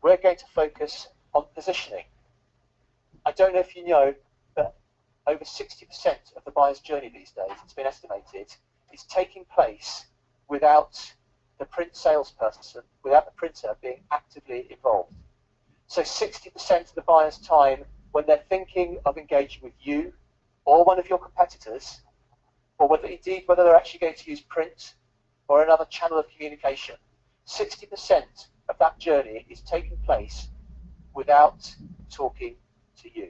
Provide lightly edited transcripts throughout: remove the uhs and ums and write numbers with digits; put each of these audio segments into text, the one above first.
we're going to focus on positioning. I don't know if you know, but over 60% of the buyer's journey these days, it's been estimated, is taking place without the print salesperson, without the printer being actively involved. So 60% of the buyer's time when they're thinking of engaging with you or one of your competitors, or whether they're actually going to use print or another channel of communication, 60% of that journey is taking place without talking to you.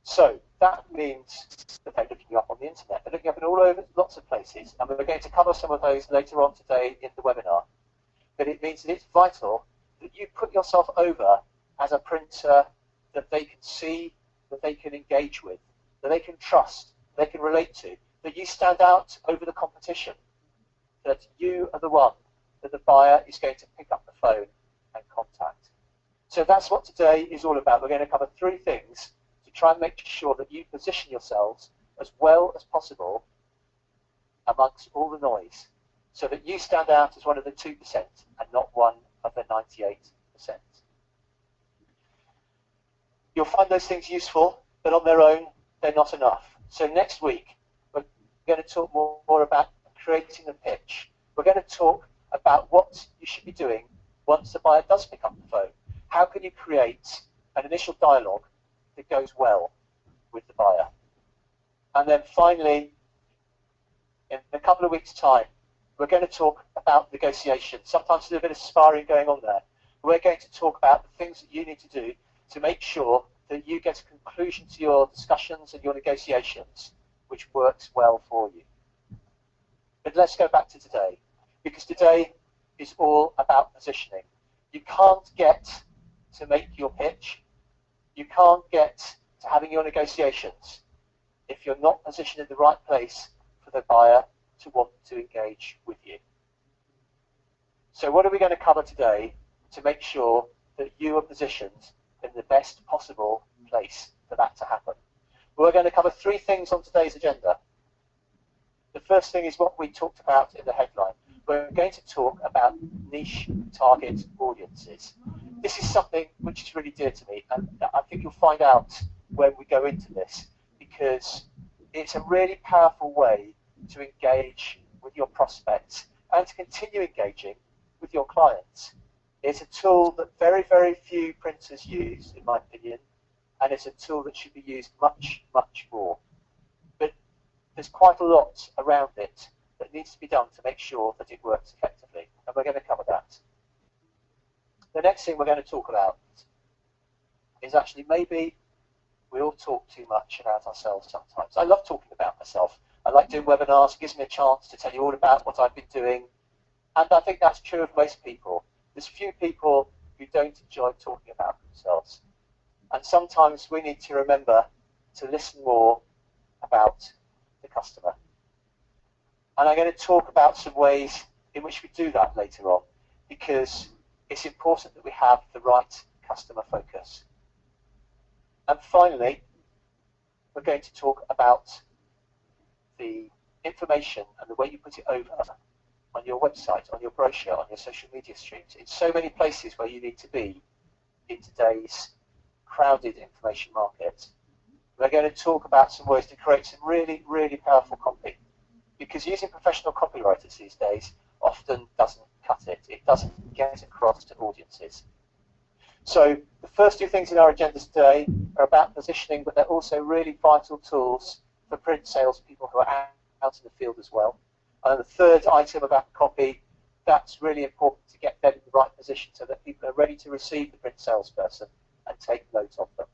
So that means that they're looking up on the internet. They're looking up in all over lots of places, and we're going to cover some of those later on today in the webinar. But it means that it's vital that you put yourself over as a printer that they can see, that they can engage with, that they can trust, they can relate to, that you stand out over the competition, that you are the one that the buyer is going to pick up the phone and contact. So that's what today is all about. We're going to cover 3 things to try and make sure that you position yourselves as well as possible amongst all the noise, so that you stand out as one of the 2% and not one of the 98%. You'll find those things useful, but on their own, they're not enough. So next week, we're going to talk more about creating a pitch. We're going to talk about what you should be doing once the buyer does pick up the phone. How can you create an initial dialogue that goes well with the buyer? And then finally, in a couple of weeks' time, we're going to talk about negotiation. Sometimes there's a bit of sparring going on there. We're going to talk about the things that you need to do to make sure that you get a conclusion to your discussions and your negotiations which works well for you. But let's go back to today, because today is all about positioning. You can't get to make your pitch, you can't get to having your negotiations if you're not positioned in the right place for the buyer to want to engage with you. So what are we going to cover today to make sure that you are positioned in the best possible place for that to happen? We're going to cover 3 things on today's agenda. The first thing is what we talked about in the headline. We're going to talk about niche target audiences. This is something which is really dear to me, and I think you'll find out when we go into this, because it's a really powerful way to engage with your prospects and to continue engaging with your clients. It's a tool that very, very few printers use, in my opinion, and it's a tool that should be used much, much more. But there's quite a lot around it that needs to be done to make sure that it works effectively, and we're going to cover that. The next thing we're going to talk about is actually maybe we all talk too much about ourselves sometimes. I love talking about myself. I like doing webinars. It gives me a chance to tell you all about what I've been doing, and I think that's true of most people. There's few people who don't enjoy talking about themselves, and sometimes we need to remember to listen more about the customer. And I'm going to talk about some ways in which we do that later on, because it's important that we have the right customer focus. And finally, we're going to talk about the information and the way you put it over on your website, on your brochure, on your social media streams. It's so many places where you need to be in today's crowded information market. We're going to talk about some ways to create some really, really powerful copy, because using professional copywriters these days often doesn't cut it. It doesn't get across to audiences. So the first 2 things in our agenda today are about positioning, but they're also really vital tools for print salespeople who are out in the field as well. And the third item about copy, that's really important to get them in the right position so that people are ready to receive the print salesperson and take note of them.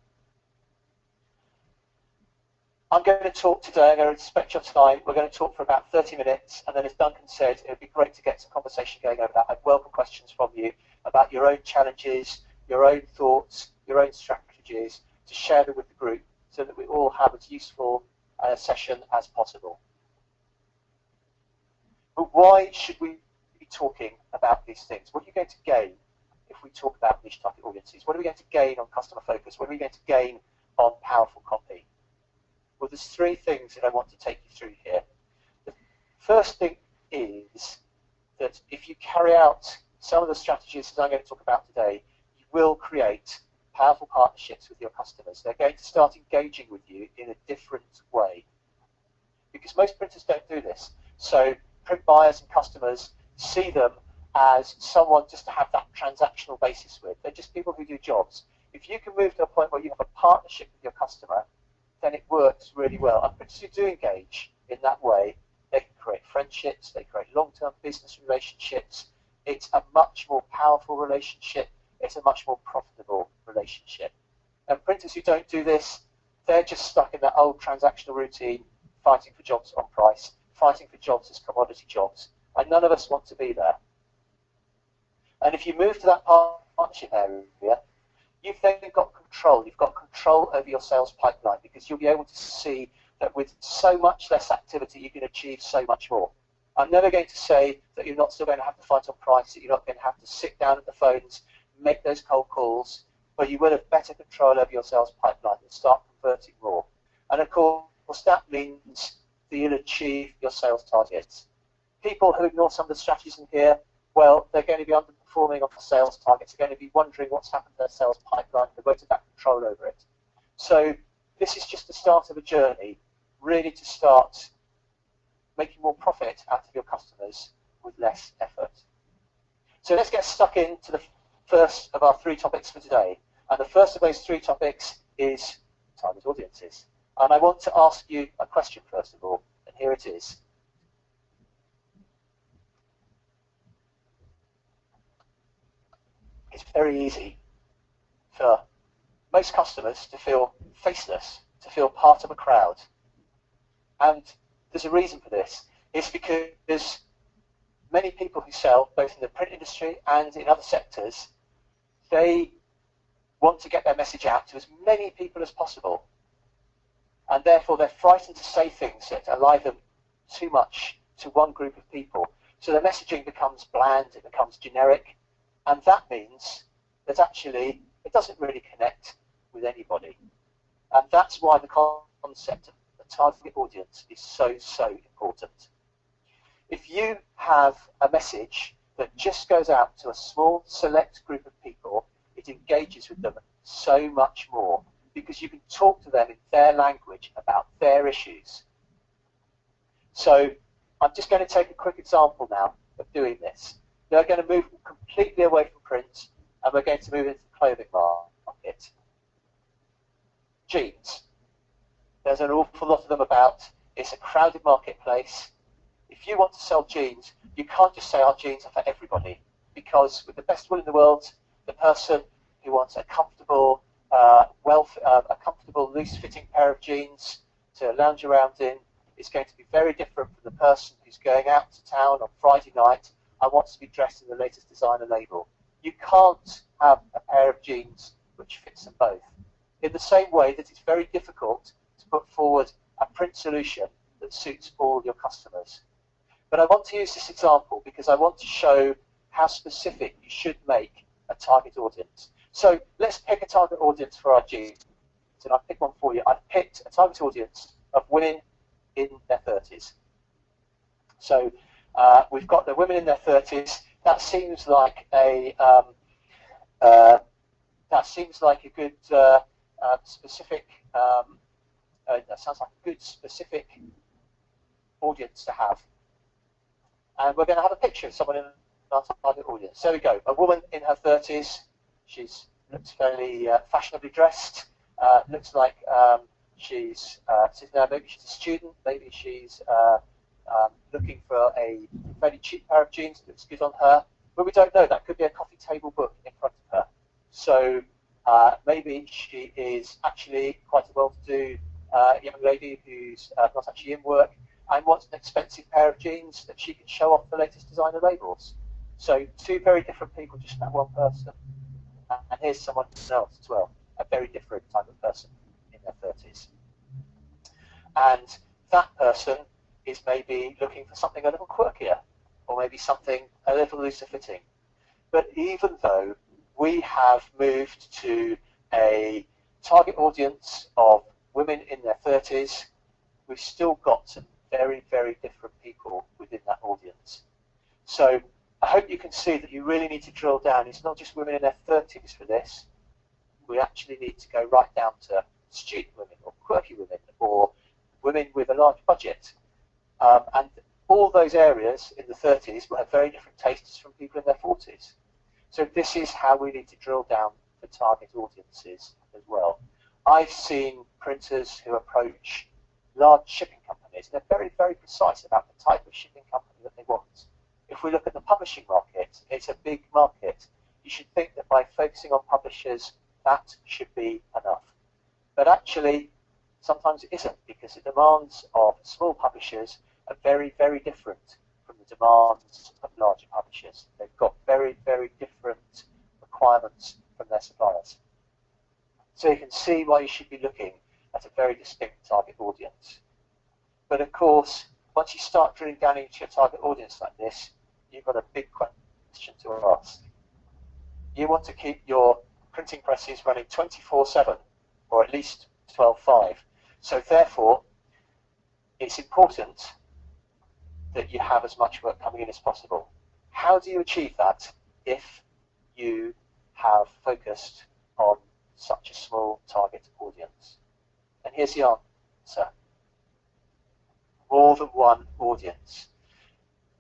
I'm going to talk today, I'm going to respect your time, we're going to talk for about 30 minutes, and then as Duncan said, it would be great to get some conversation going over that. I'd welcome questions from you about your own challenges, your own thoughts, your own strategies, to share them with the group so that we all have as useful a session as possible. But why should we be talking about these things? What are you going to gain if we talk about niche target audiences? What are we going to gain on customer focus? What are we going to gain on powerful copy? Well, there's 3 things that I want to take you through here. The first thing is that if you carry out some of the strategies that I'm going to talk about today, you will create powerful partnerships with your customers. They're going to start engaging with you in a different way, because most printers don't do this. So print buyers and customers see them as someone just to have that transactional basis with. They're just people who do jobs. If you can move to a point where you have a partnership with your customer, then it works really well. And printers who do engage in that way, they can create friendships, they create long-term business relationships. It's a much more powerful relationship. It's a much more profitable relationship. And printers who don't do this, they're just stuck in that old transactional routine, fighting for jobs on price, fighting for jobs as commodity jobs. And none of us want to be there. And if you move to that partnership area, you've then got control. You've got control over your sales pipeline, because you'll be able to see that with so much less activity, you can achieve so much more. I'm never going to say that you're not still going to have to fight on price, that you're not going to have to sit down at the phones, make those cold calls, but you will have better control over your sales pipeline and start converting more. And of course, that means that you'll achieve your sales targets. People who ignore some of the strategies in here, well, they're going to be underperforming on the sales targets. They're going to be wondering what's happened to their sales pipeline. They won't have that control over it. So this is just the start of a journey, really, to start making more profit out of your customers with less effort. So let's get stuck into the first of our 3 topics for today. And the first of those 3 topics is target audiences. And I want to ask you a question first of all, and here it is. It's very easy for most customers to feel faceless, to feel part of a crowd. And there's a reason for this. It's because many people who sell, both in the print industry and in other sectors, they want to get their message out to as many people as possible. And therefore they're frightened to say things that ally them too much to one group of people. So their messaging becomes bland, it becomes generic, and that means that actually it doesn't really connect with anybody. And that's why the concept of the target audience is so important. If you have a message that just goes out to a small select group of people, it engages with them so much more, because you can talk to them in their language about their issues. So I'm just going to take a quick example now of doing this. They're going to move completely away from print, and we're going to move into the clothing market. Jeans. There's an awful lot of them about. It's a crowded marketplace. If you want to sell jeans, you can't just say our jeans are for everybody, because with the best will in the world, the person who wants a comfortable, loose-fitting pair of jeans to lounge around in is going to be very different from the person who's going out to town on Friday night and wants to be dressed in the latest designer label. You can't have a pair of jeans which fits them both. In the same way that it's very difficult to put forward a print solution that suits all your customers. But I want to use this example because I want to show how specific you should make a target audience. So let's pick a target audience for our jeans. And I've picked one for you. I've picked a target audience of women in their 30s. So we've got the women in their 30s. That seems like a good specific. That sounds like a good specific audience to have. And we're going to have a picture of someone in our target audience. There we go. A woman in her 30s. She looks fairly fashionably dressed. Looks like she's maybe she's a student. Maybe she's looking for a fairly cheap pair of jeans that looks good on her. But we don't know. That could be a coffee table book in front of her. So maybe she is actually quite a well-to-do young lady who's not actually in work and wants an expensive pair of jeans that she can show off the latest designer labels. So 2 very different people, just that one person. And here's someone else as well, a very different type of person in their 30s. And that person is maybe looking for something a little quirkier, or maybe something a little looser fitting. But even though we have moved to a target audience of women in their 30s, we've still got some very, very different people within that audience. So I hope you can see that you really need to drill down. It's not just women in their 30s for this. We actually need to go right down to student women or quirky women or women with a large budget. And all those areas in the 30s will have very different tastes from people in their 40s. So this is how we need to drill down for target audiences as well. I've seen printers who approach large shipping companies. They're very, very precise about the type of shipping company that they want. If we look at the publishing market, it's a big market. You should think that by focusing on publishers, that should be enough. But actually, sometimes it isn't, because the demands of small publishers are very, very different from the demands of larger publishers. They've got very, very different requirements from their suppliers. So you can see why you should be looking at a very distinct target audience. But of course, once you start drilling down into your target audience like this, you've got a big question to ask. You want to keep your printing presses running 24/7, or at least 12/5. So therefore, it's important that you have as much work coming in as possible. How do you achieve that if you have focused on such a small target audience? And here's the answer. More than one audience.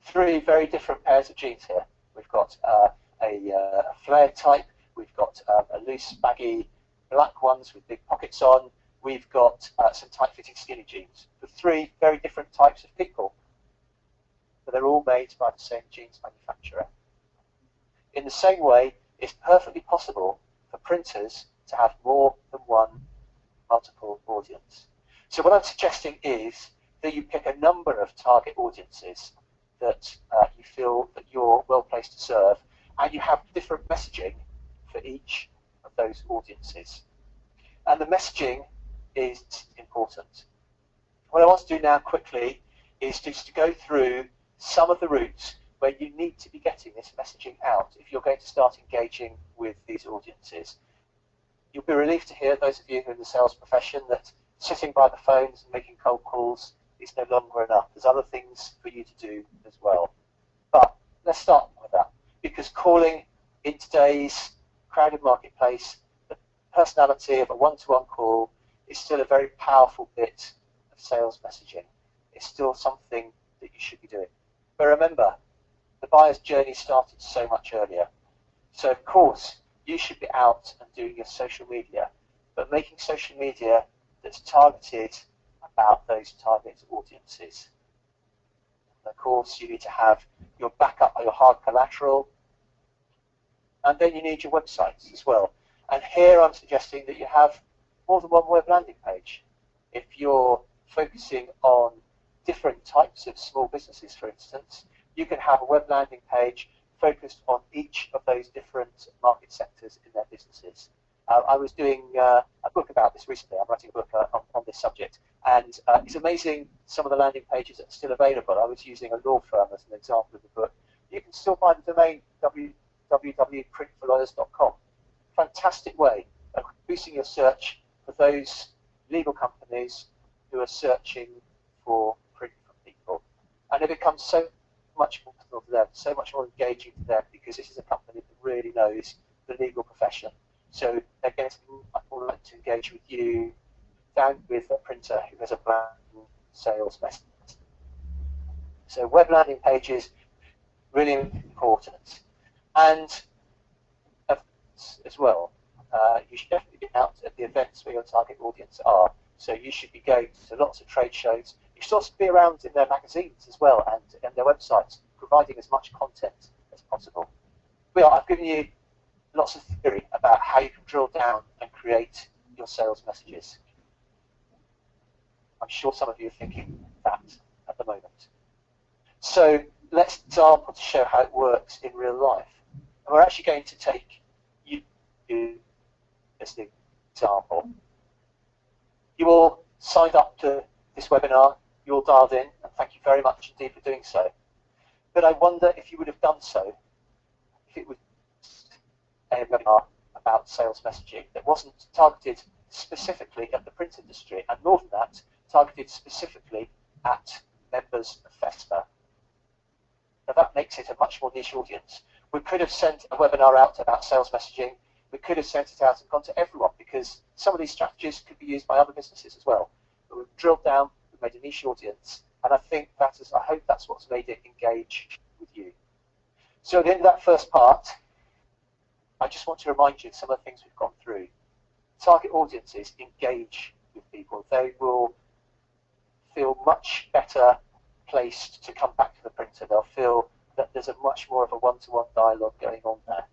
Three very different pairs of jeans here. We've got a flared type, we've got a loose, baggy black ones with big pockets on, we've got some tight-fitting skinny jeans. The three very different types of people, but they're all made by the same jeans manufacturer. In the same way, it's perfectly possible for printers to have more than one multiple audience. So what I'm suggesting is that you pick a number of target audiences that you feel that you're well placed to serve, and you have different messaging for each of those audiences. And the messaging is important. What I want to do now quickly is just to go through some of the routes where you need to be getting this messaging out if you're going to start engaging with these audiences. You'll be relieved to hear, those of you who are in the sales profession, that sitting by the phones and making cold calls is no longer enough. There's other things for you to do as well. But let's start with that, because calling in today's crowded marketplace, the personality of a one-to-one call is still a very powerful bit of sales messaging. It's still something that you should be doing. But remember, the buyer's journey started so much earlier. So of course, you should be out and doing your social media, but making social media that's targeted about those target audiences. And of course, you need to have your backup, your hard collateral, and then you need your websites as well. And here I'm suggesting that you have more than one web landing page. If you're focusing on different types of small businesses, for instance, you can have a web landing page focused on each of those different market sectors in their businesses. I was doing a book about this recently. I'm writing a book on this subject, and it's amazing some of the landing pages that are still available. I was using a law firm as an example of the book. You can still buy the domain www.printforlawyers.com. Fantastic way of boosting your search for those legal companies who are searching for print from people. And it becomes so much more personal to them, so much more engaging to them, because this is a company that really knows the legal profession. So they're going to be much more likely to engage with you than with a printer who has a bland sales message. So web landing pages, really important. And as well, you should definitely be out at the events where your target audience are. So you should be going to lots of trade shows. You should also be around in their magazines as well, and their websites, providing as much content as possible. I've given you lots of theory about how you can drill down and create your sales messages. I'm sure some of you are thinking that at the moment. So let's example to show how it works in real life. And we're actually going to take you as the example. You all signed up to this webinar, you all dialed in, and thank you very much indeed for doing so. But I wonder if you would have done so if it was a webinar about sales messaging that wasn't targeted specifically at the print industry, and more than that, targeted specifically at members of FESPA. Now that makes it a much more niche audience. We could have sent a webinar out about sales messaging. We could have sent it out and gone to everyone, because some of these strategies could be used by other businesses as well. But we've drilled down, we've made a niche audience, and I think that is, I hope that's what's made it engage with you. So at the end of that first part, I just want to remind you of some of the things we've gone through. Target audiences engage with people. They will feel much better placed to come back to the printer. They'll feel that there's a much more of a one-to-one dialogue going on there.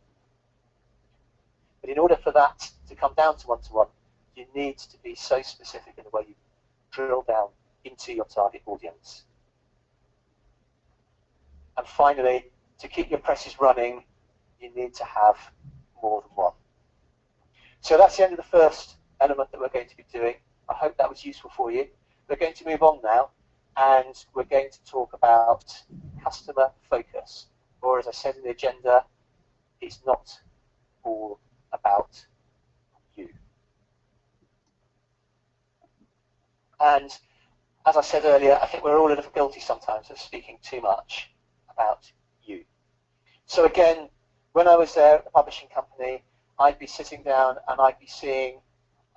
But in order for that to come down to one-to-one, you need to be so specific in the way you drill down into your target audience. And finally, to keep your presses running, you need to have more than one. So that's the end of the first element that we're going to be doing. I hope that was useful for you. We're going to move on now, and we're going to talk about customer focus. Or as I said in the agenda, it's not all about you. And as I said earlier, I think we're all a little guilty sometimes of speaking too much about you. So again, when I was there at the publishing company, I'd be sitting down and I'd be seeing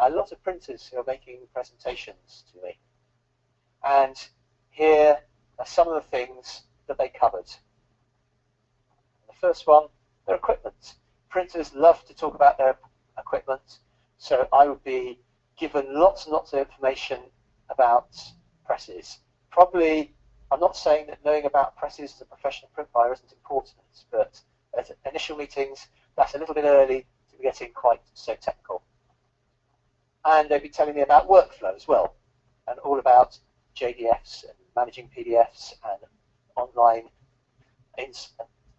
a lot of printers who are making presentations to me. And here are some of the things that they covered. The first one, their equipment. Printers love to talk about their equipment, so I would be given lots and lots of information about presses. Probably, I'm not saying that knowing about presses as a professional print buyer isn't important, but at initial meetings, that's a little bit early to be getting quite so technical. And they'd be telling me about workflow as well, and all about JDFs and managing PDFs and online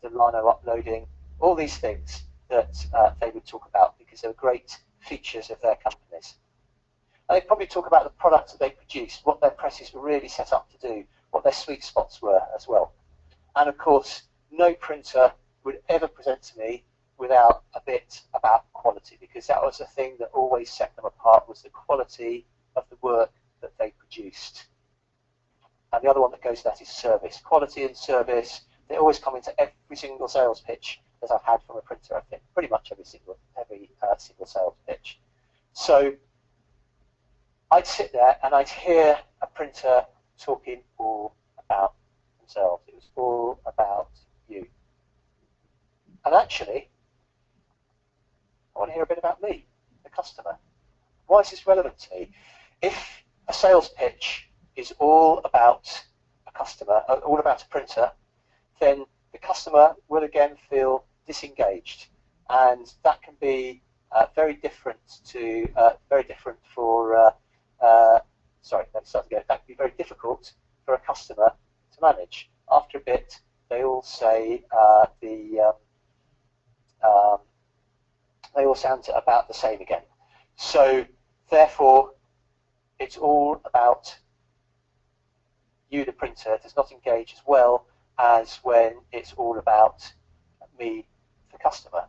Delano uploading, all these things that they would talk about because they were great features of their companies. And they'd probably talk about the products that they produced, what their presses were really set up to do, what their sweet spots were as well. And of course, no printer would ever present to me without a bit about quality, because that was the thing that always set them apart, was the quality of the work that they produced. And the other one that goes to that is service. Quality and service, they always come into every single sales pitch that I've had from a printer, I think, pretty much every single sales pitch. So I'd sit there and I'd hear a printer talking all about themselves. It was all about you. And actually, I want to hear a bit about me, the customer. Why is this relevant to me? If a sales pitch is all about a customer, all about a printer, then the customer will again feel disengaged, and that can be very different for. Sorry, let me start again. That can be very difficult for a customer to manage. After a bit, they all say they all sound about the same again. So therefore, it's all about you, the printer, does not engage as well as when it's all about me, the customer.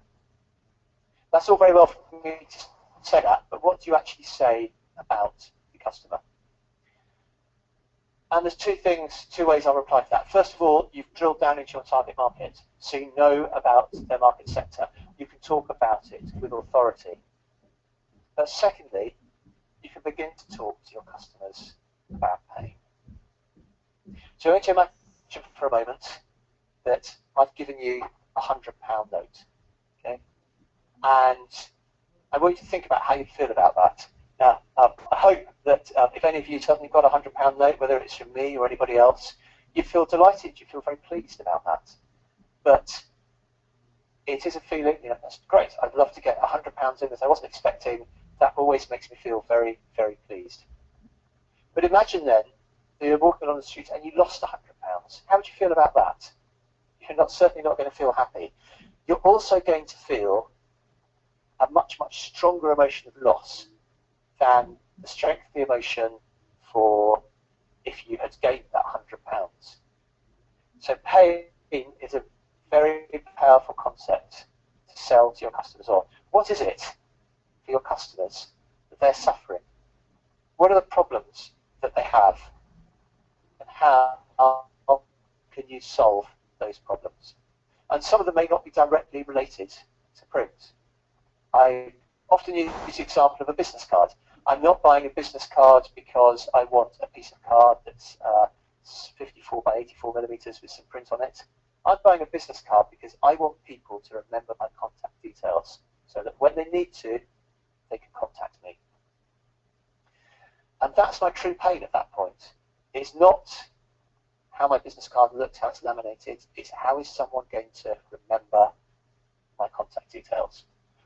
That's all very well for me to say that, but what do you actually say about the customer? And there's two ways I'll reply to that. First of all, you've drilled down into your target market, so you know about their market sector. You can talk about it with authority. But secondly, you can begin to talk to your customers about pain. So I want you to imagine for a moment that I've given you a £100 note, okay? And I want you to think about how you feel about that. Now, I hope that if any of you suddenly got a £100 note, whether it's from me or anybody else, you feel delighted, you feel very pleased about that. But it is a feeling, you know, that's great, I'd love to get £100 in that I wasn't expecting. That always makes me feel very, very pleased. But imagine then that you're walking on the street and you lost £100. How would you feel about that? You're certainly not going to feel happy. You're also going to feel a much, much stronger emotion of loss than the strength of the emotion for if you had gained that £100. So pain is a very powerful concept to sell to your customers on. What is it for your customers that they're suffering? What are the problems that they have? And how can you solve those problems. And some of them may not be directly related to print. I often use the example of a business card. I'm not buying a business card because I want a piece of card that's 54 by 84 millimeters with some print on it. I'm buying a business card because I want people to remember my contact details so that when they need to, they can contact me. And that's my true pain at that point. It's not how my business card looks, how it's laminated, it's how is someone going to remember my contact details.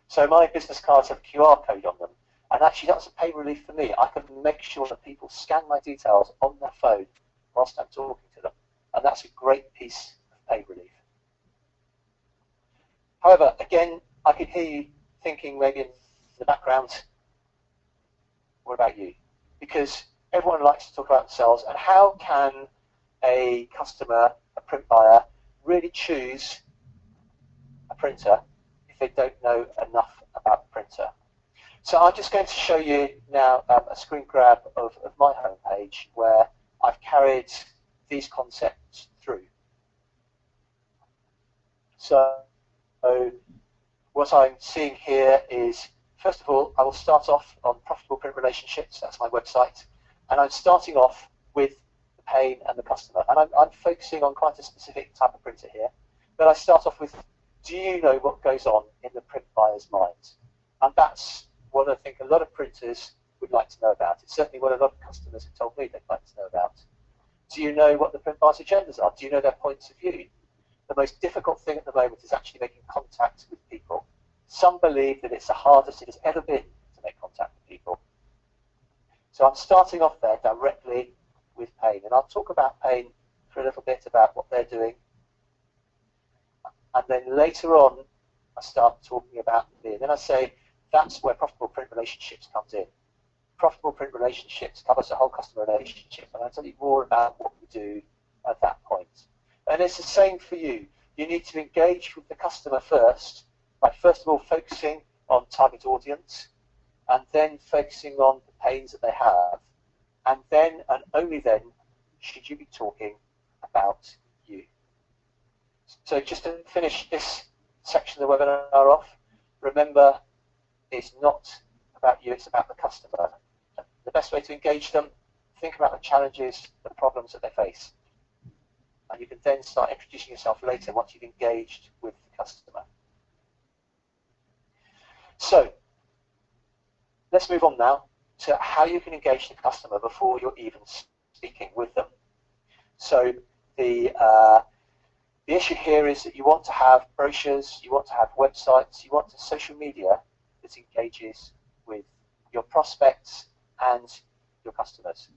So my business cards have a QR code on them, and actually that's a pain relief for me. I can make sure that people scan my details on their phone whilst I'm talking to them, and that's a great piece of pain relief. However, again, I can hear you thinking maybe in the background, what about you? Because everyone likes to talk about themselves, and how can a customer, a print buyer, really choose a printer if they don't know enough about the printer? So I'm just going to show you now a screen grab of my homepage where I've carried these concepts through. So what I'm seeing here is, first of all, I will start off on Profitable Print Relationships. That's my website. And I'm starting off with the pain and the customer. And I'm focusing on quite a specific type of printer here. But I start off with, do you know what goes on in the print buyer's mind? And that's what I think a lot of printers would like to know about. It's certainly what a lot of customers have told me they'd like to know about. Do you know what the print buyer's agendas are? Do you know their points of view? The most difficult thing at the moment is actually making contact with people. Some believe that it's the hardest it has ever been to make contact with people. So I'm starting off there directly with pain. And I'll talk about pain for a little bit about what they're doing. And then later on, I start talking about me. And then I say, that's where Profitable Print Relationships comes in. Profitable Print Relationships covers the whole customer relationship. And I'll tell you more about what we do at that point. And it's the same for you. You need to engage with the customer first, by first of all focusing on target audience, and then focusing on the pains that they have, and then and only then should you be talking about you. So just to finish this section of the webinar off, remember it's not about you, it's about the customer. The best way to engage them, think about the challenges, the problems that they face. And you can then start introducing yourself later once you've engaged with the customer. So let's move on now to how you can engage the customer before you're even speaking with them. So the issue here is that you want to have brochures, you want to have websites, you want social media that engages with your prospects and your customers.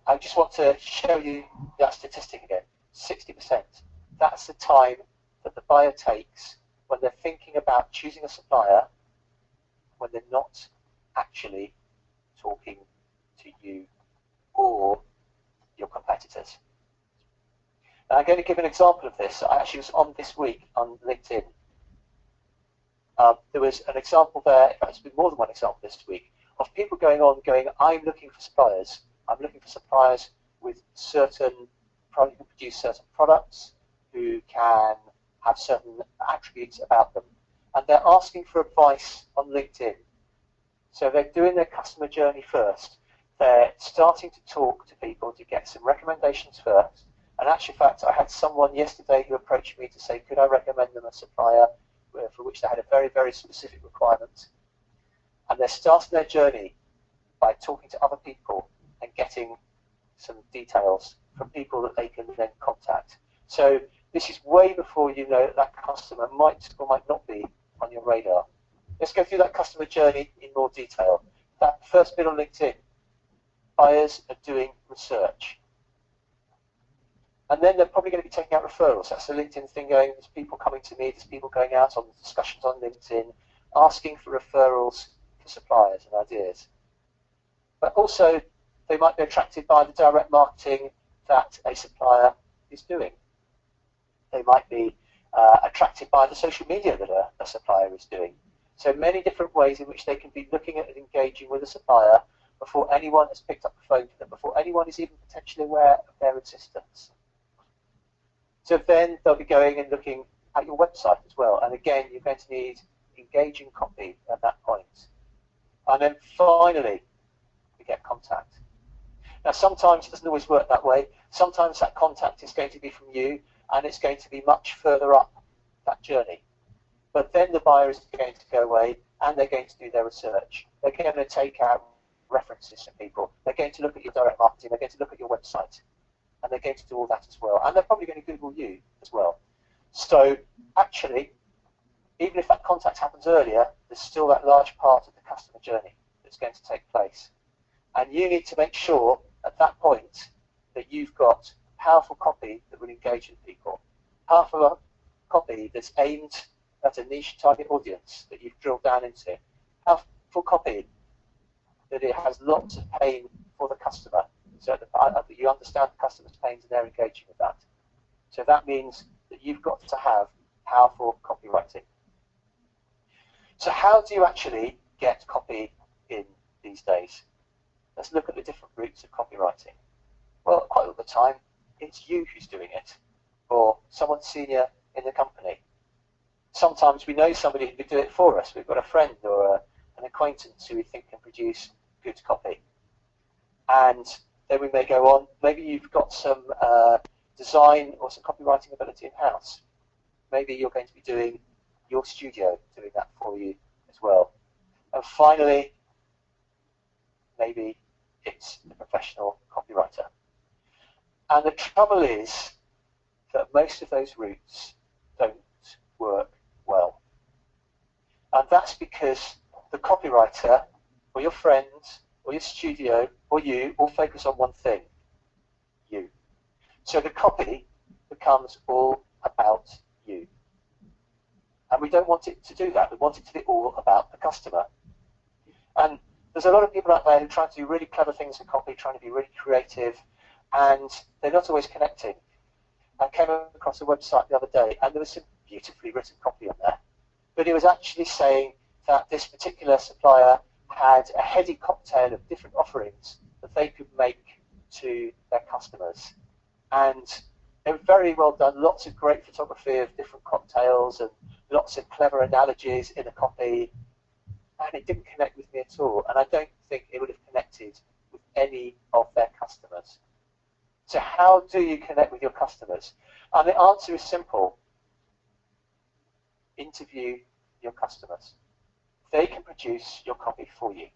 I just want to show you that statistic again, 60%. That's the time that the buyer takes when they're thinking about choosing a supplier when they're not actually talking to you or your competitors. Now, I'm going to give an example of this. I actually was on this week on LinkedIn. There was an example there, in fact, it's been more than one example this week, of people going, I'm looking for suppliers. I'm looking for suppliers with certain, who can produce certain products, who can have certain attributes about them. And they're asking for advice on LinkedIn. So they're doing their customer journey first. They're starting to talk to people to get some recommendations first. And actually, in fact, I had someone yesterday who approached me to say, could I recommend them a supplier for which they had a very, very specific requirement. And they're starting their journey by talking to other people and getting some details from people that they can then contact. So this is way before you know that customer might or might not be on your radar. Let's go through that customer journey in more detail. That first bit on LinkedIn, buyers are doing research. And then they're probably going to be taking out referrals. That's the LinkedIn thing going, there's people coming to me, there's people going out on discussions on LinkedIn, asking for referrals for suppliers and ideas. But also, they might be attracted by the direct marketing that a supplier is doing. They might be attracted by the social media that a supplier is doing. So many different ways in which they can be looking at and engaging with a supplier before anyone has picked up the phone to them, before anyone is even potentially aware of their existence. So then they'll be going and looking at your website as well. And again, you're going to need engaging copy at that point. And then finally, we get contact. Now, sometimes it doesn't always work that way. Sometimes that contact is going to be from you, and it's going to be much further up that journey. But then the buyer is going to go away, and they're going to do their research. They're going to take out references from people. They're going to look at your direct marketing. They're going to look at your website. And they're going to do all that as well. And they're probably going to Google you as well. So actually, even if that contact happens earlier, there's still that large part of the customer journey that's going to take place. And you need to make sure at that point that you've got powerful copy that will engage with people. Powerful copy that's aimed at a niche target audience that you've drilled down into. Powerful copy that it has lots of pain for the customer, so that you understand the customer's pains and they're engaging with that. So that means that you've got to have powerful copywriting. So how do you actually get copy in these days? Let's look at the different routes of copywriting. Well, quite all the time, it's you who's doing it, or someone senior in the company. Sometimes we know somebody who could do it for us. We've got a friend or an acquaintance who we think can produce good copy. And then we may go on. Maybe you've got some design or some copywriting ability in-house. Maybe you're going to be doing your studio doing that for you as well. And finally, maybe it's the professional copywriter. And the trouble is that most of those routes don't work well. And that's because the copywriter or your friends or your studio or you all focus on one thing, you. So the copy becomes all about you. And we don't want it to do that. We want it to be all about the customer. And there's a lot of people out there who try to do really clever things in copy, trying to be really creative, and they're not always connecting. I came across a website the other day, and there was some beautifully written copy on there. But it was actually saying that this particular supplier had a heady cocktail of different offerings that they could make to their customers. And they were very well done, lots of great photography of different cocktails and lots of clever analogies in the copy. And it didn't connect with me at all. And I don't think it would have connected with any of their customers. So how do you connect with your customers? And the answer is simple. Interview your customers. They can produce your copy for you.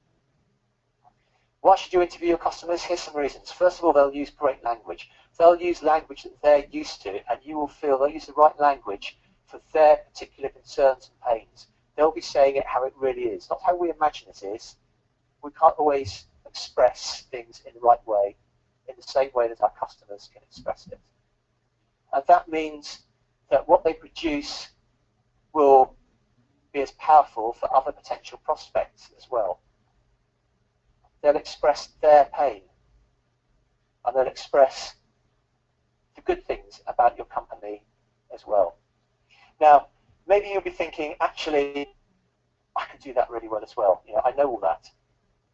Why should you interview your customers? Here's some reasons. First of all, they'll use great language. They'll use language that they're used to, and you will feel they'll use the right language for their particular concerns and pains. They'll be saying it how it really is, not how we imagine it is. We can't always express things in the right way, in the same way that our customers can express it. And that means that what they produce will be as powerful for other potential prospects as well. They'll express their pain, and they'll express the good things about your company as well. Now, maybe you'll be thinking, actually, I can do that really well as well. You know, I know all that.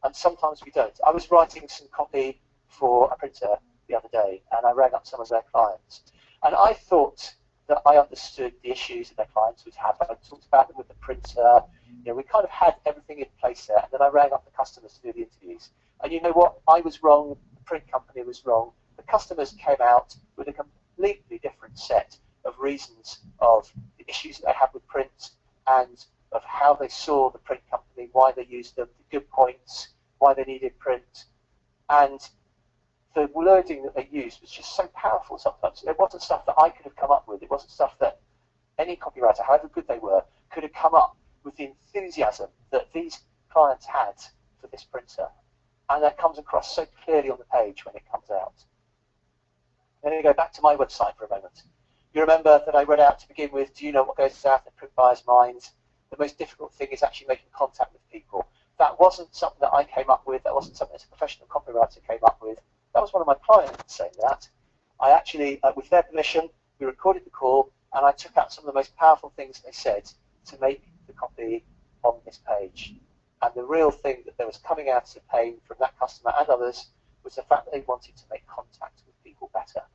And sometimes we don't. I was writing some copy for a printer the other day, and I rang up some of their clients. And I thought that I understood the issues that their clients would have. I talked about them with the printer. You know, we kind of had everything in place there. And then I rang up the customers to do the interviews. And you know what? I was wrong. The print company was wrong. The customers came out with a completely different set of reasons of the issues that they had with print and of how they saw the print company, why they used them, the good points, why they needed print. And the wording that they used was just so powerful sometimes. It wasn't stuff that I could have come up with. It wasn't stuff that any copywriter, however good they were, could have come up with the enthusiasm that these clients had for this printer. And that comes across so clearly on the page when it comes out. Then we go back to my website for a moment. You remember that I read out to begin with, do you know what goes out in print buyers' minds? The most difficult thing is actually making contact with people. That wasn't something that I came up with. That wasn't something that a professional copywriter came up with. That was one of my clients saying that. I actually, with their permission, we recorded the call, and I took out some of the most powerful things they said to make the copy on this page. And the real thing that was coming out of pain from that customer and others was the fact that they wanted to make contact with people better.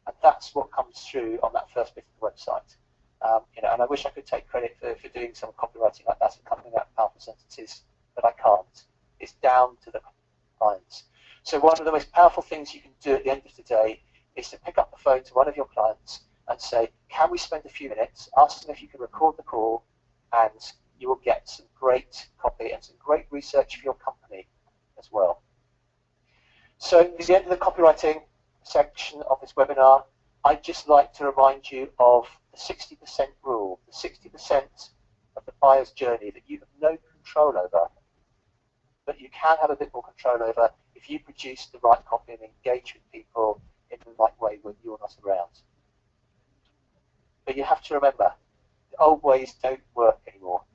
and that's what comes through on that first bit of the website. And I wish I could take credit for doing some copywriting like that and coming out powerful sentences, but I can't. It's down to the clients. So one of the most powerful things you can do at the end of the day is to pick up the phone to one of your clients and say, can we spend a few minutes, ask them if you can record the call, and you will get some great copy and some great research for your company as well. So at the end of the copywriting section of this webinar, I'd just like to remind you of the 60% rule, the 60% of the buyer's journey that you have no control over, but you can have a bit more control over if you produce the right copy and engage with people in the right way when you're not around. But you have to remember, the old ways don't work anymore.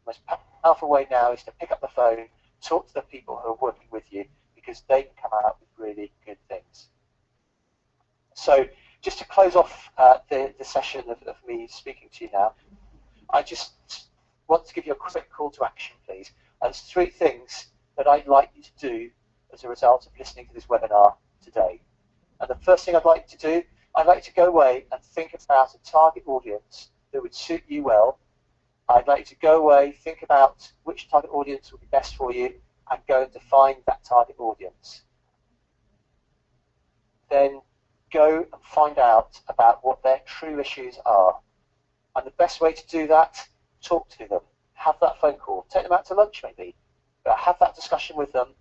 The most powerful way now is to pick up the phone, talk to the people who are working with you, because they can come out with really good things. So just to close off the session of me speaking to you now, I just want to give you a quick call to action, please. There's 3 things that I'd like you to do as a result of listening to this webinar today. And the first thing I'd like to do, I'd like to go away and think about a target audience that would suit you well. I'd like you to go away, think about which target audience would be best for you, and go and define that target audience. Then go and find out about what their true issues are. And the best way to do that, talk to them. Have that phone call. Take them out to lunch maybe. But have that discussion with them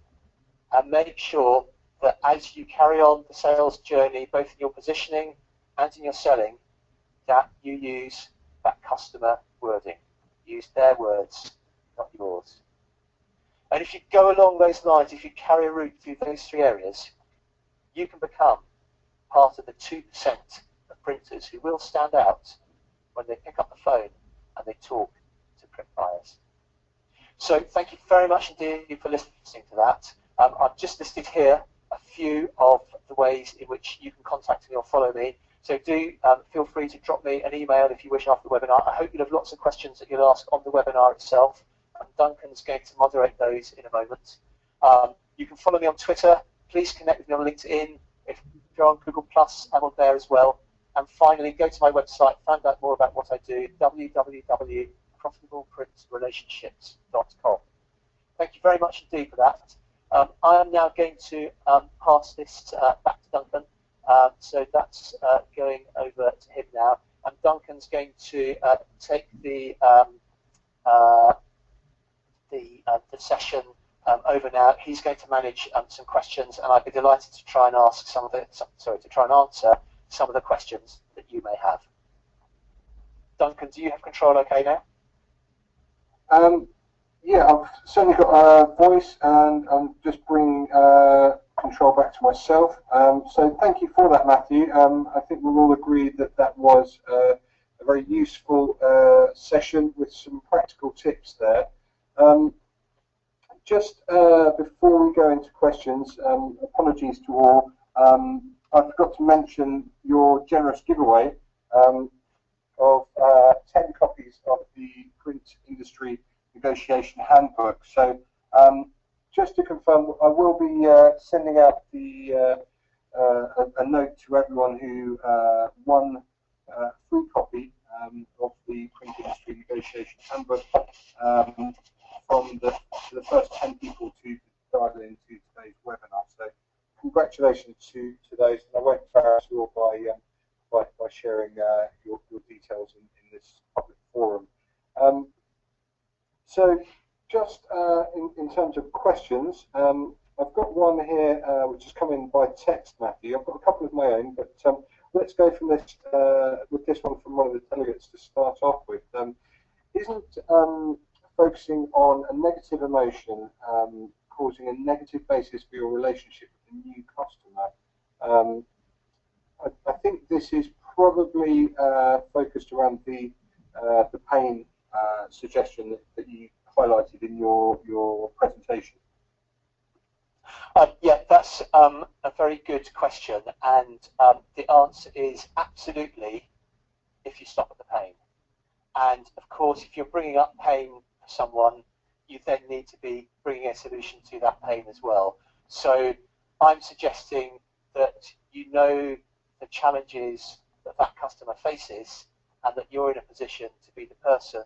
and make sure that as you carry on the sales journey, both in your positioning and in your selling, that you use that customer wording. Use their words, not yours. And if you go along those lines, if you carry a route through those 3 areas, you can become part of the 2% of printers who will stand out when they pick up the phone and they talk to print buyers. So thank you very much indeed for listening to that. I've just listed here a few of the ways in which you can contact me or follow me. So do feel free to drop me an email if you wish after the webinar. I hope you'll have lots of questions that you'll ask on the webinar itself. And Duncan's going to moderate those in a moment. You can follow me on Twitter. Please connect with me on LinkedIn. If you're on Google+, I'm on there as well. And finally, go to my website, find out more about what I do, www.profitableprintrelationships.com. Thank you very much indeed for that. I am now going to pass this back to Duncan. So that's going over to him now. And Duncan's going to take the session over now. He's going to manage some questions, and I'd be delighted to try and ask some of the answer some of the questions that you may have. Duncan, do you have control okay now? Yeah, I've certainly got a voice, and I'm just bringing control back to myself. So thank you for that, Matthew. I think we'll all agree that that was a very useful session with some practical tips there. Just before we go into questions, apologies to all. I forgot to mention your generous giveaway of 10 copies of the Print Industry Negotiation Handbook. So just to confirm, I will be sending out a note to everyone who won a free copy of the Print Industry Negotiation Handbook from the first 10 people to dial into today's webinar. So congratulations to those, and I won't embarrass you all by sharing your details in this public forum. So just in terms of questions, I've got one here which has come in by text, Matthew. I've got a couple of my own, but let's go from this with this one from one of the delegates to start off with. Isn't focusing on a negative emotion causing a negative basis for your relationship with a new customer? I think this is probably focused around the pain suggestion that you highlighted in your presentation. Yeah, that's a very good question, and the answer is absolutely if you stop at the pain. And of course, if you're bringing up pain for someone, you then need to be bringing a solution to that pain as well. So I'm suggesting that you know the challenges that that customer faces, and that you're in a position to be the person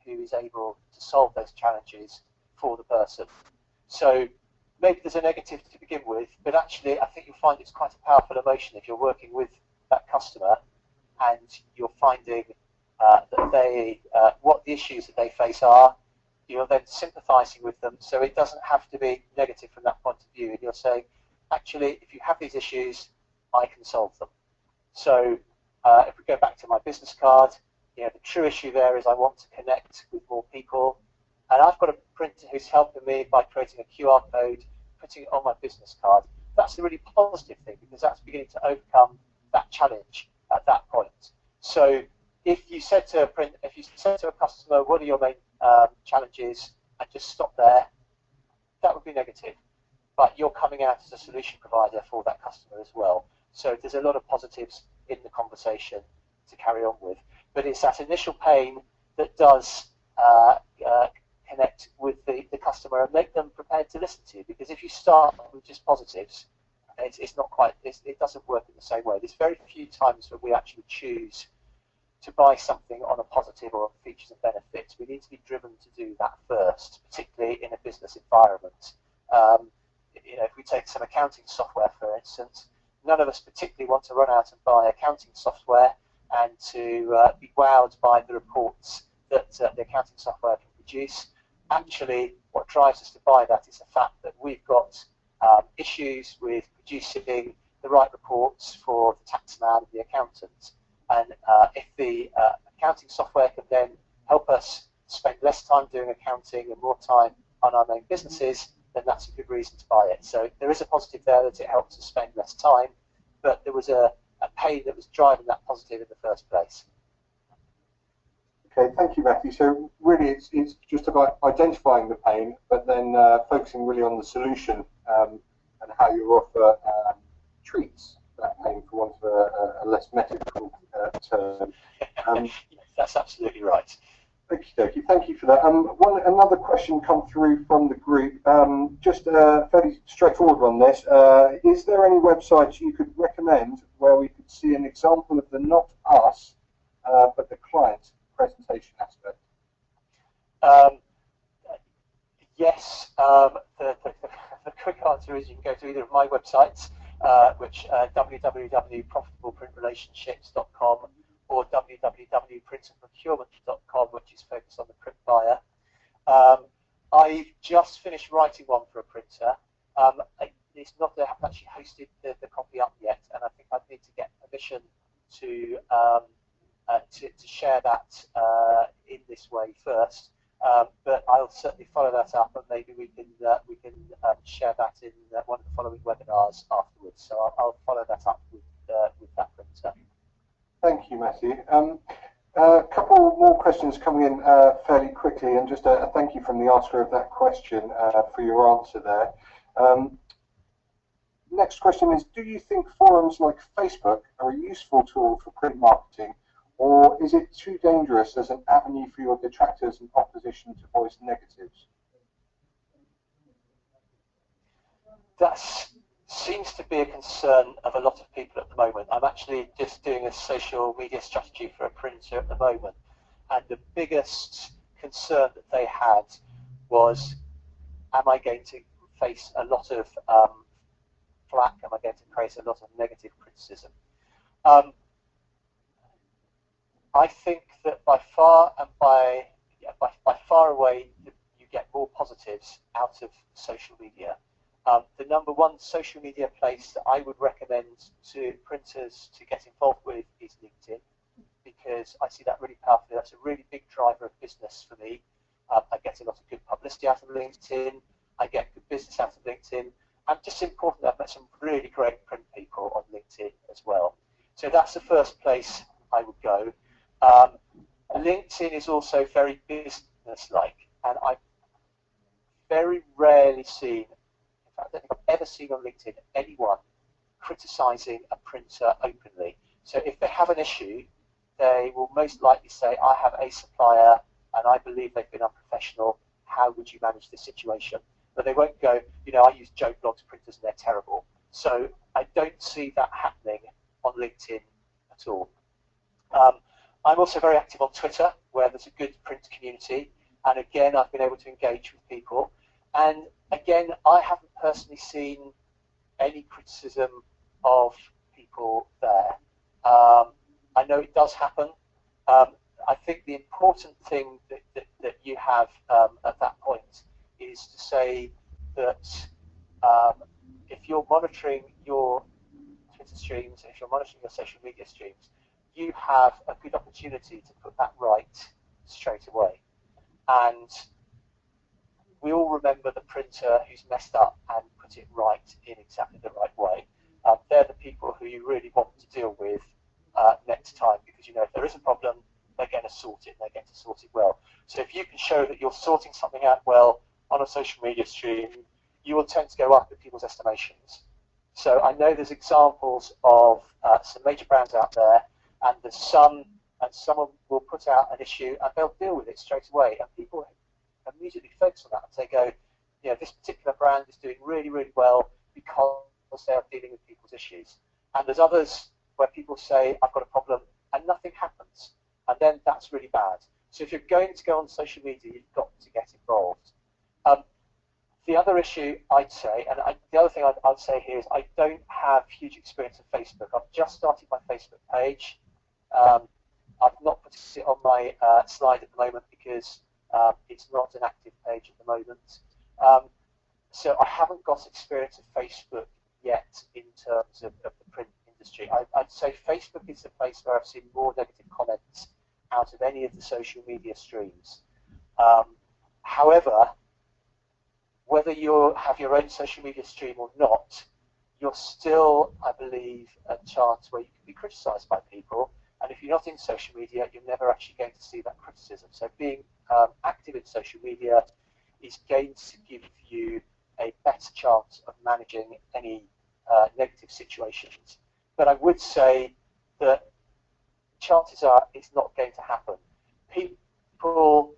who is able to solve those challenges for the person. So maybe there's a negative to begin with, but actually I think you'll find it's quite a powerful emotion if you're working with that customer and you're finding that they, what the issues that they face are. You're then sympathising with them, so it doesn't have to be negative from that point of view. And you're saying, actually, if you have these issues, I can solve them. So if we go back to my business card, you know, the true issue there is I want to connect with more people, and I've got a printer who's helping me by creating a QR code, putting it on my business card. That's a really positive thing because that's beginning to overcome that challenge at that point. So if you said to a customer, what are your main challenges, and just stop there, that would be negative. But you're coming out as a solution provider for that customer as well. So there's a lot of positives in the conversation to carry on with. But it's that initial pain that does connect with the customer and make them prepared to listen to you. Because if you start with just positives, it's not quite, it doesn't work in the same way. There's very few times when we actually choose to buy something on a positive or on features and benefits. We need to be driven to do that first, particularly in a business environment. You know, if we take some accounting software, for instance, none of us particularly want to run out and buy accounting software and to be wowed by the reports that the accounting software can produce. Actually, what drives us to buy that is the fact that we've got issues with producing the right reports for the taxman and the accountant. And if the accounting software can then help us spend less time doing accounting and more time on our main businesses, then that's a good reason to buy it. So there is a positive there that it helps us spend less time, but there was a pain that was driving that positive in the first place. Okay, thank you, Matthew. So really it's just about identifying the pain, but then focusing really on the solution and how you offer treats that pain, for want of a less medical term. That's absolutely right. Thank you for that. Another question come through from the group, just fairly straightforward on this. Is there any websites you could recommend where we could see an example of the not us, but the client presentation aspect? Yes, the quick answer is you can go to either of my websites, which www.profitableprintrelationships.com or www.printandprocurement.com, which is focused on the print buyer. I've just finished writing one for a printer. It's not that I haven't actually hosted the copy up yet, and I think I'd need to get permission to share that in this way first. But I'll certainly follow that up, and maybe we can share that in one of the following webinars afterwards. So I'll follow that up with that printer. Thank you, Matthew. A couple more questions coming in fairly quickly, and just a thank you from the asker of that question for your answer there. Next question is, do you think forums like Facebook are a useful tool for print marketing, or is it too dangerous as an avenue for your detractors and opposition to voice negatives? That seems to be a concern of a lot of people at the moment. I'm actually just doing a social media strategy for a printer at the moment, and the biggest concern that they had was, am I going to face a lot of flack? Am I going to face a lot of negative criticism? I think that by far away you get more positives out of social media. The number one social media place that I would recommend to printers to get involved with is LinkedIn, because I see that really powerfully. That's a really big driver of business for me. I get a lot of good publicity out of LinkedIn. I get good business out of LinkedIn. And just importantly, I've met some really great print people on LinkedIn as well. So that's the first place I would go. LinkedIn is also very business-like, and I've very rarely seen, in fact, I don't think I've ever seen on LinkedIn anyone criticising a printer openly. So if they have an issue, they will most likely say, I have a supplier and I believe they've been unprofessional. How would you manage this situation? But they won't go, you know, I use Joe Blogg's printers and they're terrible. So I don't see that happening on LinkedIn at all. I'm also very active on Twitter, where there's a good print community, and again, I've been able to engage with people. And again, I haven't personally seen any criticism of people there. I know it does happen. I think the important thing that you have at that point is to say that if you're monitoring your Twitter streams, if you're monitoring your social media streams, you have a good opportunity to put that right straight away. And we all remember the printer who's messed up and put it right in exactly the right way. They're the people who you really want to deal with next time, because you know if there is a problem, they're going to sort it, and they're going to sort it well. So if you can show that you're sorting something out well on a social media stream, you will tend to go up in people's estimations. So I know there's examples of some major brands out there, and there's some, and someone will put out an issue and they'll deal with it straight away, and people immediately focus on that and they go, you know, this particular brand is doing really, really well because they are dealing with people's issues. And there's others where people say, I've got a problem, and nothing happens. And then that's really bad. So if you're going to go on social media, you've got to get involved. The other issue I'd say, and the other thing I'd say here is I don't have huge experience of Facebook. I've just started my Facebook page. I've not put it on my slide at the moment because it's not an active page at the moment. So I haven't got experience of Facebook yet in terms of the print industry. I'd say Facebook is the place where I've seen more negative comments out of any of the social media streams. However, whether you have your own social media stream or not, you're still, I believe, a chance where you can be criticised by people. And if you're not in social media, you're never actually going to see that criticism. So being active in social media is going to give you a better chance of managing any negative situations. But I would say that chances are it's not going to happen. People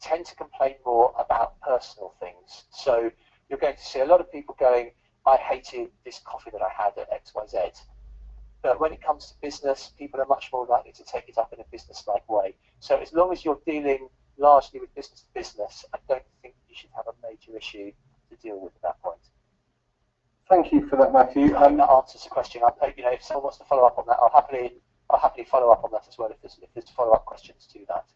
tend to complain more about personal things. So you're going to see a lot of people going, I hated this coffee that I had at XYZ. But when it comes to business, people are much more likely to take it up in a business-like way. So as long as you're dealing largely with business to business, I don't think you should have a major issue to deal with at that point. Thank you for that, Matthew. I hope that answers the question. I hope, you know, if someone wants to follow up on that, I'll happily follow up on that as well if there's follow-up questions to that.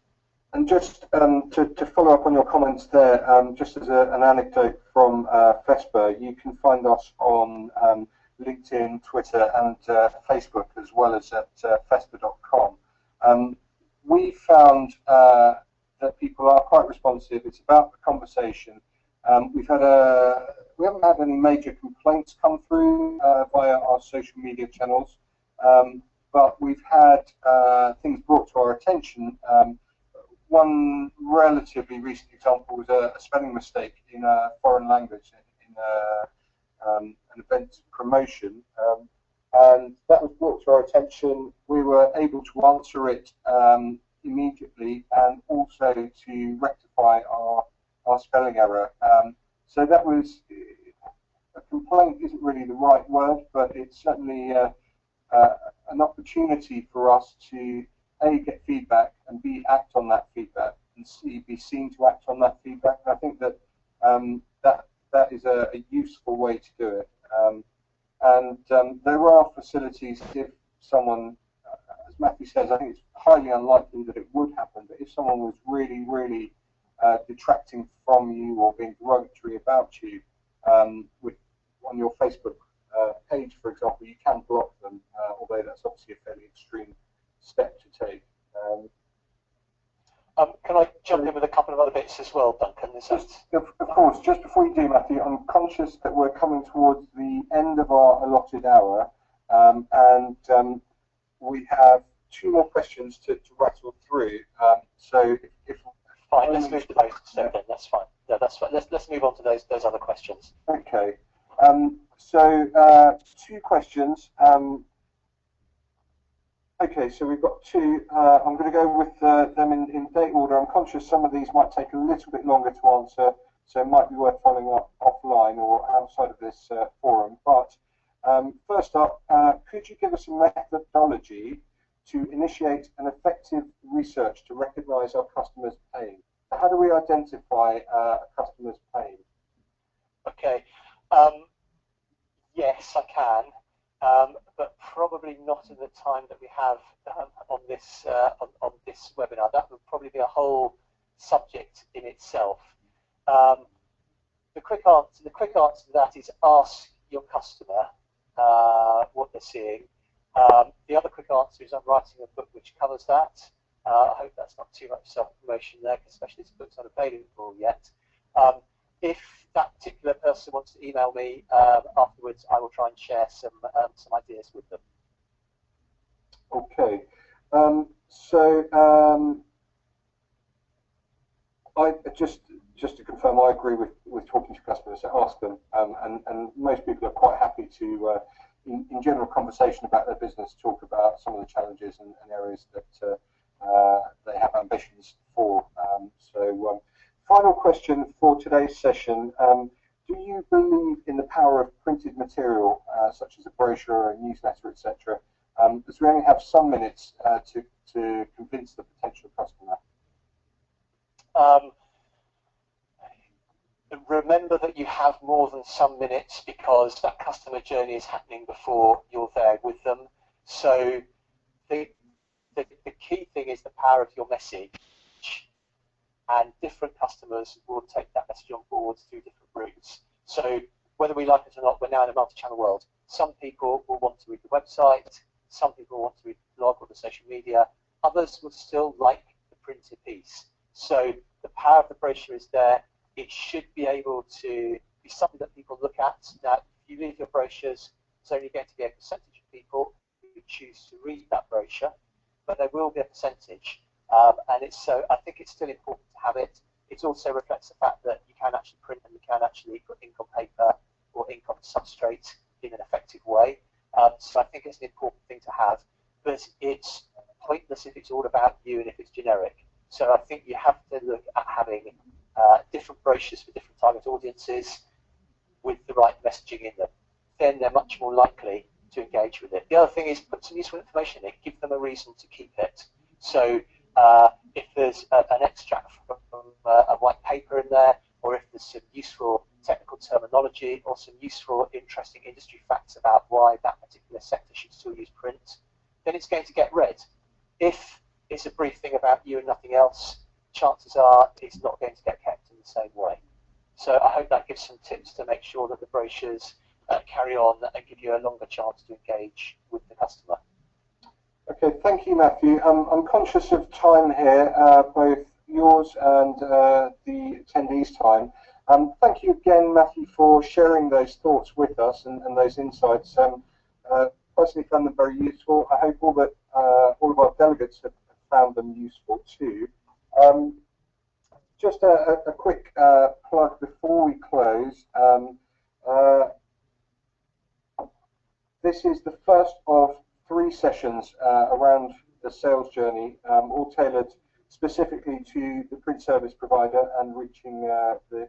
And just to follow up on your comments there, just as an anecdote from FESPA, you can find us on LinkedIn, Twitter, and Facebook, as well as at FESPA.com. We found that people are quite responsive. It's about the conversation. We haven't had any major complaints come through via our social media channels, but we've had things brought to our attention. One relatively recent example was a spelling mistake in a foreign language in an event promotion, and that was brought to our attention. We were able to answer it immediately and also to rectify our spelling error. So that was, a complaint isn't really the right word, but it's certainly an opportunity for us to A, get feedback, and B, act on that feedback, and C, be seen to act on that feedback. And I think that that is a useful way to do it. There are facilities if someone, as Matthew says, I think it's highly unlikely that it would happen, but if someone was really, really detracting from you or being derogatory about you on your Facebook page, for example, you can block them, although that's obviously a fairly extreme step to take. Can I jump in with a couple of other bits as well, Duncan? Of course, just before you do, Matthew, I'm conscious that we're coming towards the end of our allotted hour, and we have 2 more questions to rattle through. So if fine, let's move to those instead then. That's fine. No, that's fine. Let's move on to those other questions. Okay. So 2 questions. Okay, so we've got 2. I'm going to go with them in date order. I'm conscious some of these might take a little bit longer to answer, so it might be worth following up offline or outside of this forum. But First up, could you give us a methodology to initiate an effective research to recognise our customers' pain? How do we identify a customer's pain? Okay. Yes, I can, but probably not in the time that we have on this webinar. That would probably be a whole subject in itself. The quick answer to that is ask your customer what they're seeing. The other quick answer is I'm writing a book which covers that. I hope that's not too much self-promotion there, especially this book's not available yet. If that particular person wants to email me afterwards, I will try and share some ideas with them. Okay. I just to confirm, I agree with talking to customers. So ask them, and most people are quite happy to, in general conversation about their business, talk about some of the challenges and areas that they have ambitions for. Final question for today's session. Do you believe in the power of printed material, such as a brochure, a newsletter, etc., as we only have some minutes to convince the potential customer? Remember that you have more than some minutes, because that customer journey is happening before you're there with them. So the key thing is the power of your message, and different customers will take that message on board through different routes. So whether we like it or not, we're now in a multi-channel world. Some people will want to read the website, some people want to read the blog or the social media, others will still like the printed piece. So the power of the brochure is there. It should be able to be something that people look at. Now, if you read your brochures, it's only going to be a percentage of people who choose to read that brochure, but there will be a percentage. So I think it's still important to have it. It also reflects the fact that you can actually print and you can actually put ink on paper or ink on substrate in an effective way. So I think it's an important thing to have, but it's pointless if it's all about you and if it's generic. So I think you have to look at having different brochures for different target audiences with the right messaging in them. Then they're much more likely to engage with it. The other thing is put some useful information in it, give them a reason to keep it. So if there's an extract from a white paper in there, or if there's some useful technical terminology or some useful, interesting industry facts about why that particular sector should still use print, then it's going to get read. If it's a brief thing about you and nothing else, chances are it's not going to get kept in the same way. So I hope that gives some tips to make sure that the brochures carry on and give you a longer chance to engage with the customer. Okay, thank you, Matthew. I'm conscious of time here, both yours and the attendees' time. Thank you again, Matthew, for sharing those thoughts with us and those insights. Personally found them very useful. I hope all of our delegates have found them useful too. Just a quick plug before we close. This is the first of 3 sessions around the sales journey, all tailored specifically to the print service provider and reaching the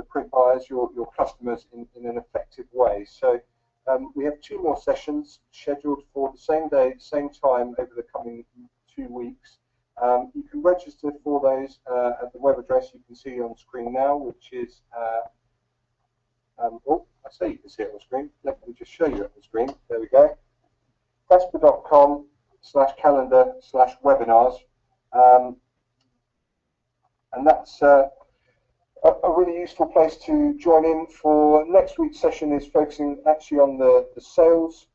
print buyers, your customers, in an effective way. So we have 2 more sessions scheduled for the same day, same time over the coming 2 weeks. You can register for those at the web address you can see on screen now, which is I say you can see it on screen. Let me just show you it on the screen. There we go. FESPA.com/calendar/webinars, and that's a really useful place to join in. For next week's session is focusing actually on the sales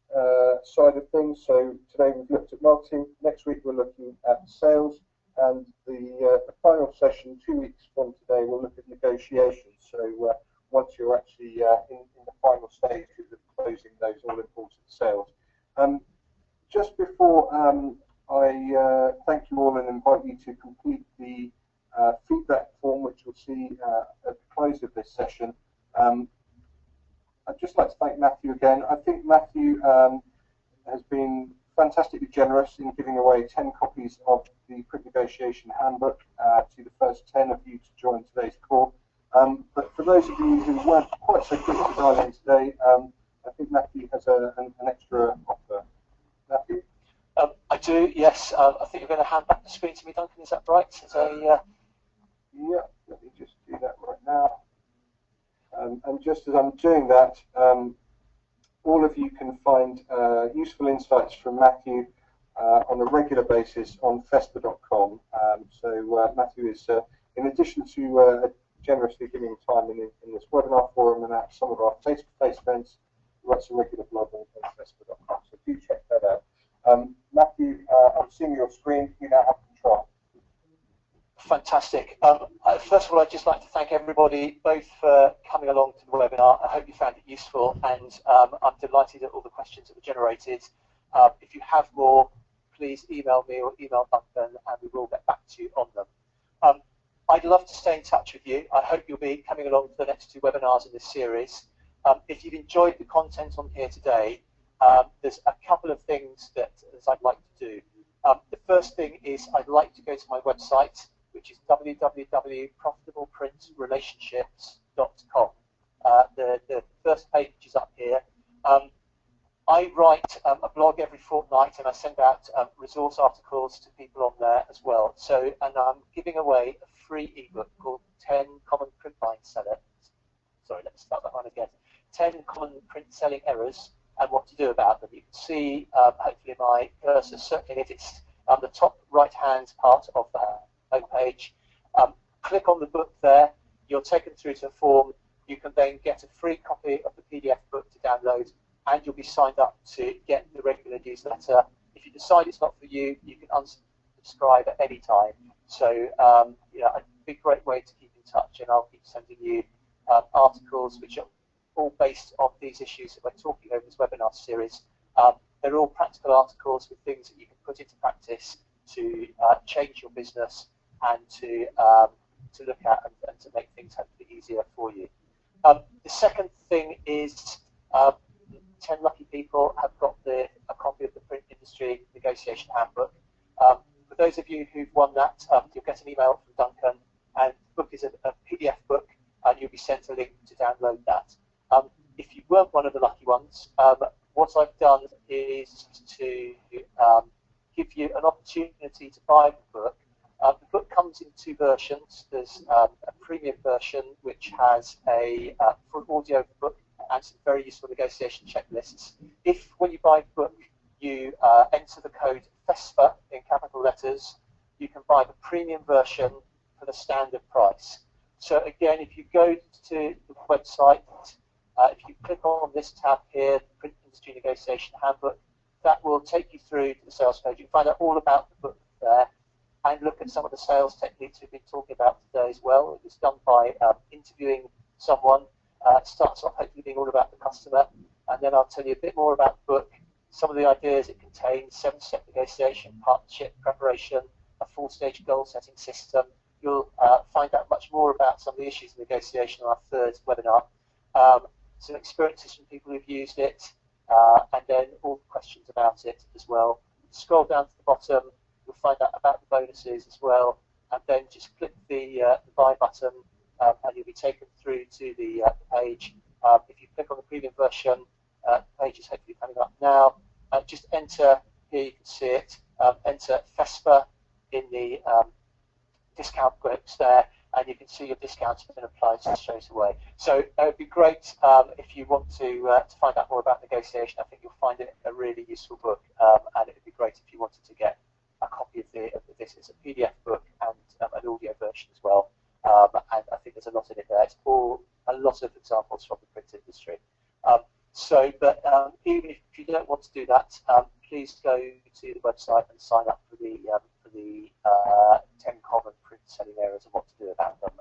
side of things. So today we've looked at marketing. Next week we're looking at sales, and the final session 2 weeks from today we'll look at negotiations. So once you're actually in the final stages of closing those all-important sales. Just before I thank you all and invite you to complete the feedback form, which you'll see at the close of this session, I'd just like to thank Matthew again. I think Matthew has been fantastically generous in giving away 10 copies of the Print Negotiation Handbook to the first 10 of you to join today's call. But for those of you who weren't quite so quick to dial in today, I think Matthew has an extra offer. Matthew? I do, yes. I think you're going to hand back the screen to me, Duncan, is that right? Yeah, let me just do that right now. And just as I'm doing that, all of you can find useful insights from Matthew on a regular basis on FESPA.com. So Matthew is, in addition to generously giving time in this webinar forum and at some of our face-to-face events, he writes a regular blog on FESPA.com. So do check that out. Matthew, I'm seeing your screen. You now have control. Fantastic. First of all, I'd just like to thank everybody both for coming along to the webinar. I hope you found it useful, and I'm delighted at all the questions that were generated. If you have more, please email me or email Duncan, and we will get back to you on them. I'd love to stay in touch with you. I hope you'll be coming along to the next 2 webinars in this series. If you've enjoyed the content on here today, there's a couple of things that I'd like to do. The first thing is I'd like to go to my website, which is www.profitableprintrelationships.com. The first page is up here. I write a blog every fortnight, and I send out resource articles to people on there as well. So, and I'm giving away a free ebook called 10 Common Print Line Sellers. Sorry, let's start that one again. 10 Common Print Selling Errors and what to do about them. You can see, hopefully, my cursor circling it. It's on the top right-hand part of the homepage. Click on the book there. You're taken through to a form. You can then get a free copy of the PDF book to download, and you'll be signed up to get the regular newsletter. If you decide it's not for you, you can unsubscribe at any time. So, you know, it'd be a great way to keep in touch, and I'll keep sending you articles which are all based on these issues that we're talking over this webinar series. They're all practical articles with things that you can put into practice to change your business and to look at and to make things hopefully easier for you. The second thing is 10 lucky people have got a copy of the Print Industry Negotiation Handbook. For those of you who've won that, you'll get an email from Duncan, and the book is a PDF book, and you'll be sent a link to download that. If you weren't one of the lucky ones, what I've done is to give you an opportunity to buy the book. The book comes in 2 versions. There's a premium version which has a full audio book and some very useful negotiation checklists. If, when you buy the book, you enter the code FESPA in capital letters, you can buy the premium version for the standard price. So again, if you go to the website, if you click on this tab here, Print Industry Negotiation Handbook, that will take you through to the sales page. You can find out all about the book there and look at some of the sales techniques we've been talking about today as well. It was done by interviewing someone. It starts off hopefully being all about the customer, and then I'll tell you a bit more about the book, some of the ideas it contains, 7-step negotiation, partnership, preparation, a 4-stage goal-setting system. You'll find out much more about some of the issues of negotiation on our 3rd webinar. Some experiences from people who've used it, and then all the questions about it as well. Scroll down to the bottom, you'll find out about the bonuses as well, and then just click the buy button, and you'll be taken through to the page. If you click on the premium version, the page is hopefully coming up now. Just enter, here you can see it, enter FESPA in the discount groups there, and you can see your discounts have been applied straight away. So it would be great if you want to find out more about negotiation. I think you'll find it a really useful book, and it would be great if you wanted to get a copy of this. It's a PDF book and an audio version as well, and I think there's a lot in it there. It's all a lot of examples from the print industry. But even if you don't want to do that, please go to the website and sign up for the 10 common print selling errors and what to do about them.